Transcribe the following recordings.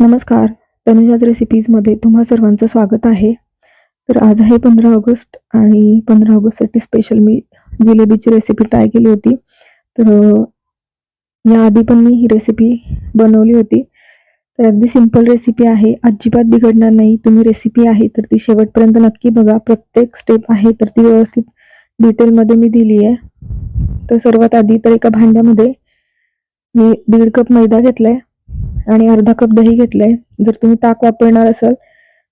नमस्कार. तनुजाज रेसिपीजमध्ये तुम्हा सर्वांचं स्वागत आहे. तर आज आहे 15 ऑगस्ट आणि 15 ऑगस्टसाठी स्पेशल मी जिलेबीची रेसिपी ट्राय केली होती. तर याआधी पण मी ही रेसिपी बनवली होती. तर अगदी सिंपल रेसिपी आहे, अजिबात बिघडणार नाही. तुम्ही रेसिपी आहे तर ती शेवटपर्यंत नक्की बघा. प्रत्येक स्टेप आहे तर ती व्यवस्थित डिटेलमध्ये मी दिली आहे. तर सर्वात आधी तर एका भांड्यामध्ये मी 1.5 कप मैदा घेतलाय आणि अर्धा कप दही घेतलंय. जर तुम्ही ताक वापरणार असाल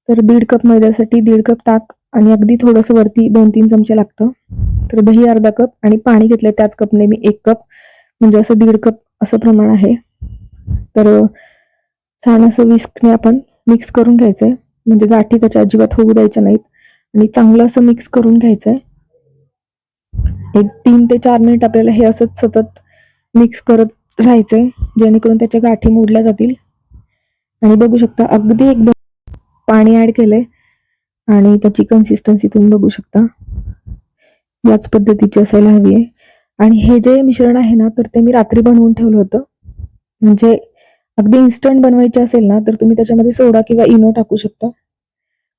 तर 1.5 कप मैद्यासाठी 1.5 कप ताक आणि अगदी थोडंसं वरती 2-3 चमचे लागतं. तर दही अर्धा कप आणि पाणी घेतलंय त्याच कपने मी 1 कप, म्हणजे असं 1.5 कप असं प्रमाण आहे. तर छान असं विस्कने आपण मिक्स करून घ्यायचंय, म्हणजे गाठी त्याच्या अजिबात होऊ द्यायच्या नाहीत आणि चांगलं असं मिक्स करून घ्यायचंय. एक 3 ते 4 मिनिट आपल्याला हे असंच सतत मिक्स करत राहायचंय, जेणेकरून त्याच्या गाठी मोडल्या जातील. आणि बघू शकता अगदी एकदम पाणी ऍड केलंय आणि त्याची कन्सिस्टन्सी तुम्ही बघू शकता, याच पद्धतीची असायला हवी आहे. आणि हे जे मिश्रण आहे ना, तर ते मी रात्री बनवून ठेवलं होतं. म्हणजे अगदी इन्स्टंट बनवायचे असेल ना तर तुम्ही त्याच्यामध्ये सोडा किंवा इनो टाकू शकता,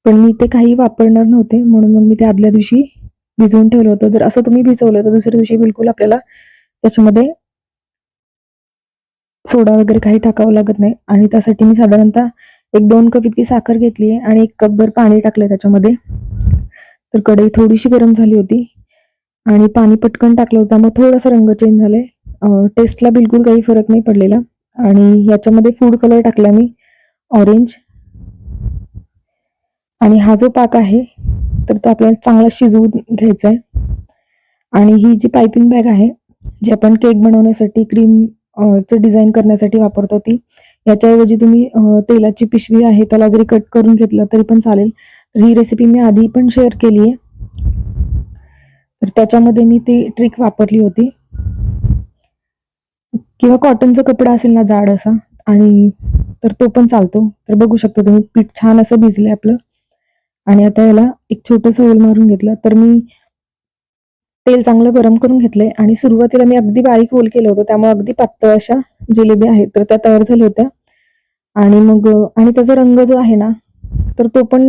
पण मी ते काही वापरणार नव्हते म्हणून मग मी ते आदल्या दिवशी भिजवून ठेवलं होतं. जर असं तुम्ही भिजवलं तर दुसऱ्या दिवशी बिलकुल आपल्याला त्याच्यामध्ये सोडा वगैरे काही टाकावं लागत नाही. आणि त्यासाठी मी साधारणतः 1-2 कप इतकी साखर घेतली आहे आणि 1 कपभर पाणी टाकलंय त्याच्यामध्ये. तर कढई थोडीशी गरम झाली होती आणि पाणी पटकन टाकलं होतं, मग थोडासा रंग चेंज झालाय. टेस्टला बिलकुल काही फरक नाही पडलेला. आणि याच्यामध्ये फूड कलर टाकला मी, ऑरेंज. आणि हा जो पाक आहे तर तो आपल्याला चांगला शिजवून घ्यायचा आहे. आणि ही जी पायपिंग बॅग आहे, जी आपण केक बनवण्यासाठी क्रीम चं डिझाईन करण्यासाठी वापरतो, ती याच्याऐवजी तुम्ही तेलाची पिशवी आहे त्याला जरी कट करून घेतलं तरी पण चालेल. तर ही रेसिपी मी आधी पण शेअर केली आहे, तर त्याच्यामध्ये मी ती ट्रिक वापरली होती. किंवा कॉटनचा कपडा असेल ना जाड असा, आणि तर तो पण चालतो. तर बघू शकता तुम्ही पीठ छान असं भिजलंय आपलं. आणि आता याला एक छोटंसं होल मारून घेतलं. तर मी तेल चांगलं गरम करून घेतलंय आणि सुरुवातीला मी अगदी बारीक होल केलं होतं, त्यामुळे अगदी पातळ अशा जिलेबी आहेत तर त्या तयार झाल्या होत्या. आणि मग आणि त्याचा रंग जो आहे ना, तर तो पण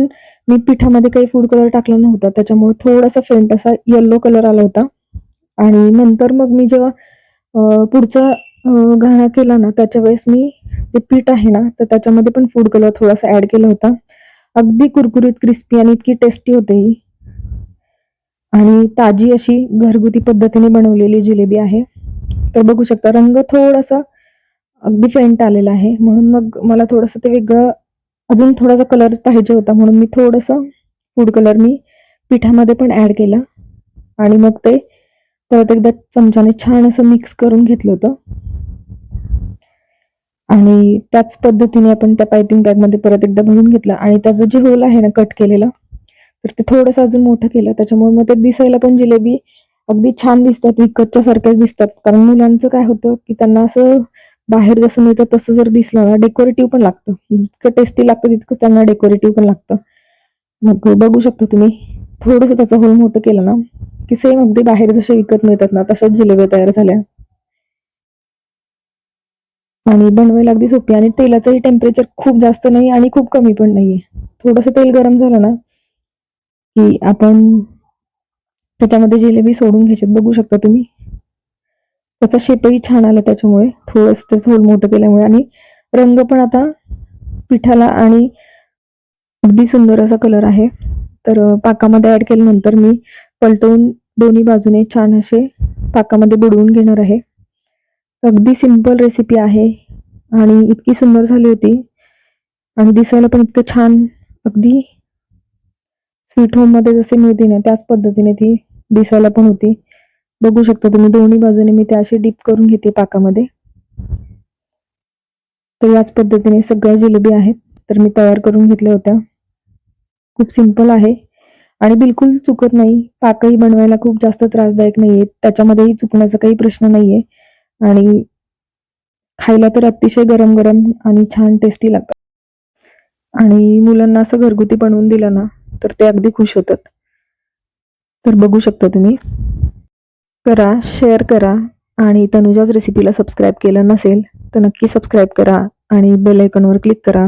मी पिठामध्ये काही फूड कलर टाकला नव्हता, त्याच्यामुळे थोडासा फेंट असा येलो कलर आला होता. आणि नंतर मग मी जेव्हा पुढचा घाणा केला ना, त्याच्या वेळेस मी जे पीठ आहे ना तर त्याच्यामध्ये पण फूड कलर थोडासा ऍड केला होता. अगदी कुरकुरीत क्रिस्पी आणि इतकी टेस्टी होते ही. आणि ताजी अशी घरगुती पद्धतीने बनवलेली जिलेबी आहे. तर बघू शकता रंग थोडासा अगदी फेंट आलेला आहे, म्हणून मग मला थोडंसं ते वेगळं अजून थोडासा कलर पाहिजे होता, म्हणून मी थोडंसं फूड कलर मी पिठामध्ये पण ऍड केला. आणि मग ते परत एकदा चमच्याने छान असं मिक्स करून घेतलं होतं. आणि त्याच पद्धतीने आपण त्या पायपिंग बॅगमध्ये परत एकदा भरून घेतलं आणि त्याचं जे होल आहे ना कट केलेलं, तर ते थोडंसं अजून मोठं केलं. त्याच्यामुळे मग ते दिसायला पण जिलेबी अगदी छान दिसतात, विकतच्या सारख्याच दिसतात. कारण मुलांचं काय होतं की त्यांना असं बाहेर जसं मिळतं तसं जर दिसलं ना, डेकोरेटिव्ह पण लागतं. जितकं टेस्टी लागतं तितकं त्यांना डेकोरेटिव्ह पण लागतं. मग बघू शकता तुम्ही थोडंसं त्याचं होल मोठं केलं ना की सेम अगदी बाहेर जसे विकत मिळतात ना तशाच जिलेबी तयार झाल्या. आणि बनवायला अगदी सोपी आणि तेलाचंही टेम्परेचर खूप जास्त नाही आणि खूप कमी पण नाहीये. थोडंसं तेल गरम झालं ना की आपण त्याच्यामध्ये जिलेबी सोडून घ्यायची. बघू शकता तुम्ही त्याचा शेपही छान आला त्याच्यामुळे, थोडंसं त्याचं होल मोठं केल्यामुळे. आणि रंग पण आता पिठाला आणि अगदी सुंदर असा कलर आहे. तर पाकामध्ये ऍड केल्यानंतर मी पलटवून दोन्ही बाजूने छान असे पाकामध्ये बुडवून घेणार आहे. अगदी सिंपल रेसिपी आहे आणि इतकी सुंदर झाली होती आणि दिसायला पण इतकं छान, अगदी स्वीट होम मध्ये जसे मिळते ना त्याच पद्धतीने ती दिसायला पण होती. बघू शकता तुम्ही दोन्ही बाजूने मी ते असे डीप करून घेते पाकामध्ये. तर याच पद्धतीने सगळ्या जिलेबी आहेत तर मी तयार करून घेतल्या होत्या. खूप सिंपल आहे आणि बिलकुल चुकत नाही. पाकही बनवायला खूप जास्त त्रासदायक नाहीये, त्याच्यामध्येही चुकण्याचा काही प्रश्न नाहीये. आणि खायला तर अतिशय गरम गरम आणि छान टेस्टी लागतात. आणि मुलांना असं घरगुती बनवून दिलं ना तर ते अगदी खुश होतात. तर बघू शकता तुम्ही, करा, शेअर करा आणि तनुजाज रेसिपीला सबस्क्राईब केलं नसेल तर नक्की सबस्क्राईब करा आणि बेल आयकॉनवर क्लिक करा,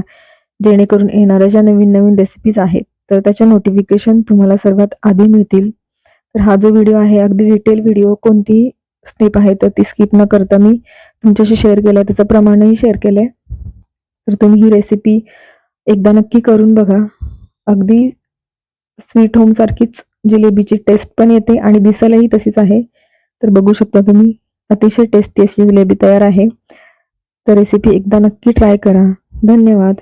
जेणेकरून येणाऱ्या ज्या नवीन नवीन रेसिपीज आहेत तर त्याच्या नोटिफिकेशन तुम्हाला सर्वात आधी मिळतील. तर हा जो व्हिडिओ आहे अगदी डिटेल व्हिडिओ, कोणतीही स्टेप आहे तर ती स्किप न करता मी तुमच्याशी शेअर केलं आहे, त्याचं प्रमाणही शेअर केलं आहे. तर तुम्ही ही रेसिपी एकदा नक्की करून बघा. अगदी स्वीट होम सारखीच जिलेबीची टेस्ट पण येते आणि दिसायलाही तशीच आहे. तर बघू शकता तुम्ही, अतिशय टेस्टी अशी जिलेबी तयार आहे. तर रेसिपी एकदा नक्की ट्राय करा. धन्यवाद.